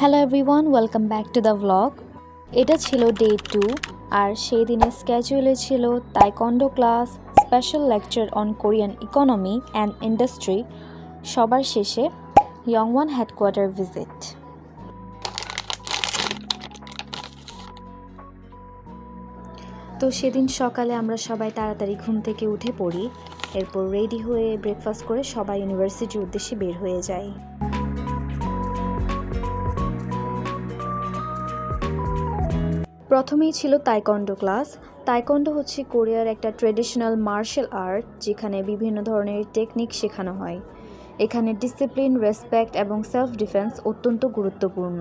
Hello everyone, welcome back to the vlog. এটা ছিল day 2 আর সেই দিনের স্কেজুলে ছিল taekwondo class, special lecture on Korean economy and industry, সবার শেষে ইয়ংওয়ান হেডকোয়ার্টার ভিজিট। তো সেদিন সকালে আমরা সবাই তাড়াতাড়ি ঘুম থেকে উঠে পড়ি, এরপর রেডি হয়ে ব্রেকফাস্ট করে সবাই ইউনিভার্সিটির উদ্দেশ্যে বের হয়ে যায়। প্রথমেই ছিল তাইকন্ডো ক্লাস। তাইকন্ডো হচ্ছে কোরিয়ার একটা ট্রেডিশনাল মার্শাল আর্ট, যেখানে বিভিন্ন ধরনের টেকনিক শেখানো হয়। এখানে ডিসিপ্লিন, রেসপেক্ট এবং সেলফ ডিফেন্স অত্যন্ত গুরুত্বপূর্ণ।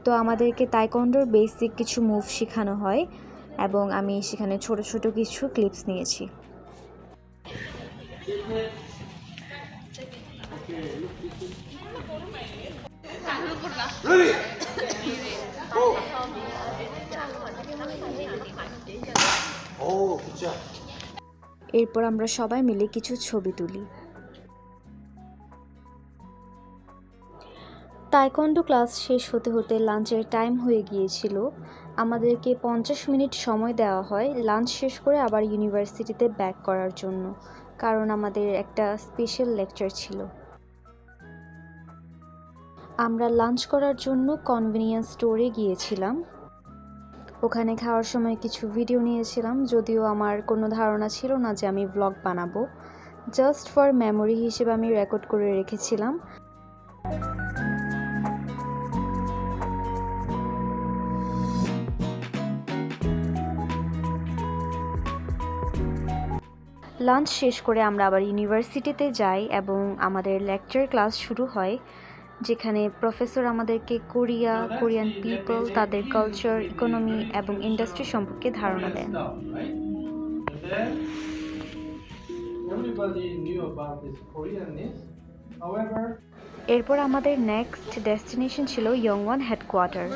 তো আমাদেরকে তাইকন্ডোর বেসিক কিছু মুভ শেখানো হয় এবং আমি সেখানে ছোট ছোট কিছু ক্লিপস নিয়েছি। এরপর আমরা সবাই মিলে কিছু ছবি তুলি। তাইকন্ডো ক্লাস শেষ হতে হতে লাঞ্চের টাইম হয়ে গিয়েছিল। আমাদেরকে 50 মিনিট সময় দেওয়া হয় লাঞ্চ শেষ করে আবার ইউনিভার্সিটিতে ব্যাক করার জন্য, কারণ আমাদের একটা স্পেশাল লেকচার ছিল। আমরা লাঞ্চ করার জন্য কনভিনিয়েন্স স্টোরে গিয়েছিলাম। ওখানে খাওয়ার সময় কিছু ভিডিও নিয়েছিলাম, যদিও আমার কোনো ধারণা ছিল না যে আমি ভ্লগ বানাবো। জাস্ট ফর মেমোরি হিসেবে আমি রেকর্ড করে রেখেছিলাম। লাঞ্চ শেষ করে আমরা আবার ইউনিভার্সিটিতে যাই এবং আমাদের লেকচার ক্লাস শুরু হয়, যেখানে প্রফেসর আমাদেরকে কোরিয়ান পিপল, তাদের কালচার, ইকোনমি এবং ইন্ডাস্ট্রি সম্পর্কে ধারণা দেন। এরপর আমাদের নেক্সট ডেস্টিনেশন ছিল ইয়ংওয়ান হেডকোয়ার্টার।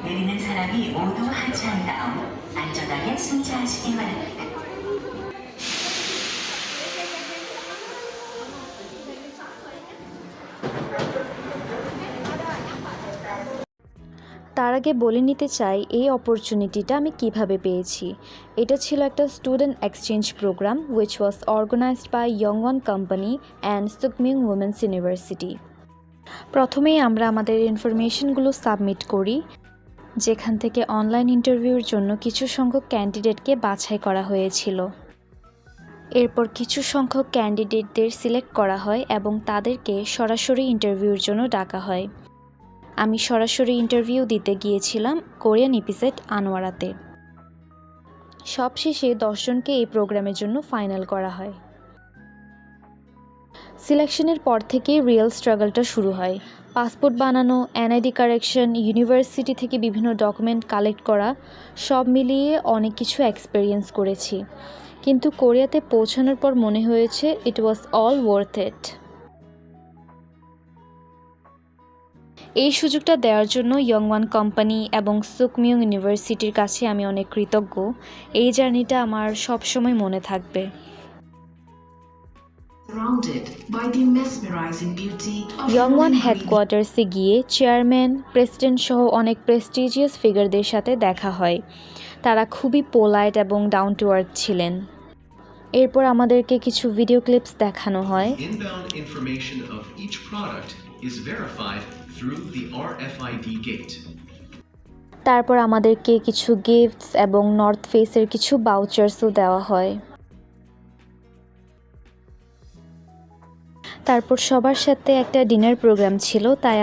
내리는 사람이 모두 하차한 다음 안전하게 승차하시기 바랍니다. তার আগে বলে নিতে চাই এই অপরচুনিটিটা আমি কিভাবে পেয়েছি। এটা ছিল একটা student exchange program which was organized by ইয়ংওয়ান company and Sookmyung women's university. প্রথমেই আমরা আমাদের ইনফরমেশনগুলো সাবমিট করি, যেখান থেকে অনলাইন ইন্টারভিউর জন্য কিছু সংখ্যক ক্যান্ডিডেটকে বাছাই করা হয়েছিল। এরপর কিছু সংখ্যক ক্যান্ডিডেটদের সিলেক্ট করা হয় এবং তাদেরকে সরাসরি ইন্টারভিউর জন্য ডাকা হয়। আমি সরাসরি ইন্টারভিউ দিতে গিয়েছিলাম কোরিয়ান ইপিজেড আনোয়ারাতে। সবশেষে 10 জনকে এই প্রোগ্রামের জন্য ফাইনাল করা হয়। সিলেকশনের পর থেকেই রিয়েল স্ট্রাগলটা শুরু হয়। পাসপোর্ট বানানো, এনআইডি কারেকশন, ইউনিভার্সিটি থেকে বিভিন্ন ডকুমেন্ট কালেক্ট করা, সব মিলিয়ে অনেক কিছু এক্সপেরিয়েন্স করেছি। কিন্তু কোরিয়াতে পৌঁছানোর পর মনে হয়েছে ইট ওয়াজ অল ওয়ার্থ ইট। এই সুযোগটা দেওয়ার জন্য ইয়ংওয়ান কোম্পানি এবং সুকমিয়ং ইউনিভার্সিটির কাছে আমি অনেক কৃতজ্ঞ। এই জার্নিটা আমার সবসময় মনে থাকবে। ইয়ংওয়ান হেডকোয়ার্টার্সে গিয়ে চেয়ারম্যান, প্রেসিডেন্ট সহ অনেক প্রেস্টিজিয়াস ফিগারদের সাথে দেখা হয়। তারা খুবই পোলাইট এবং ডাউন টু আর্থ ছিলেন। এরপর আমাদেরকে কিছু ভিডিও ক্লিপস দেখানো হয়। তারপর আমাদেরকে কিছু গিফটস এবং নর্থ ফেসের কিছু ভাউচার্সও দেওয়া হয়। তারপর সবার সাথে একটা ডিনার প্রোগ্রাম ছিল, তাই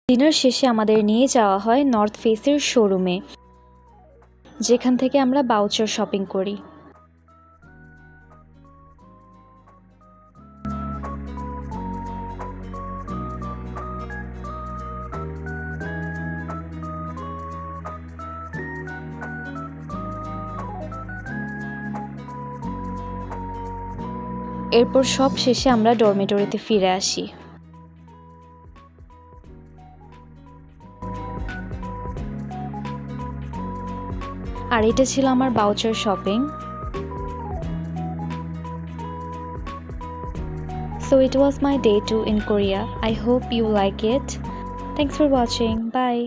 ডিনার শেষে আমাদের নিয়ে যাওয়া হয় নর্থ ফেসের শোরুমে, যেখান থেকে আমরা ভাউচার শপিং করি। এরপর সব শেষে আমরা ডরমেটরিতে ফিরে আসি। আর এটা ছিল আমার voucher shopping. So it was my day 2 in Korea. I hope you like it. Thanks for watching. Bye.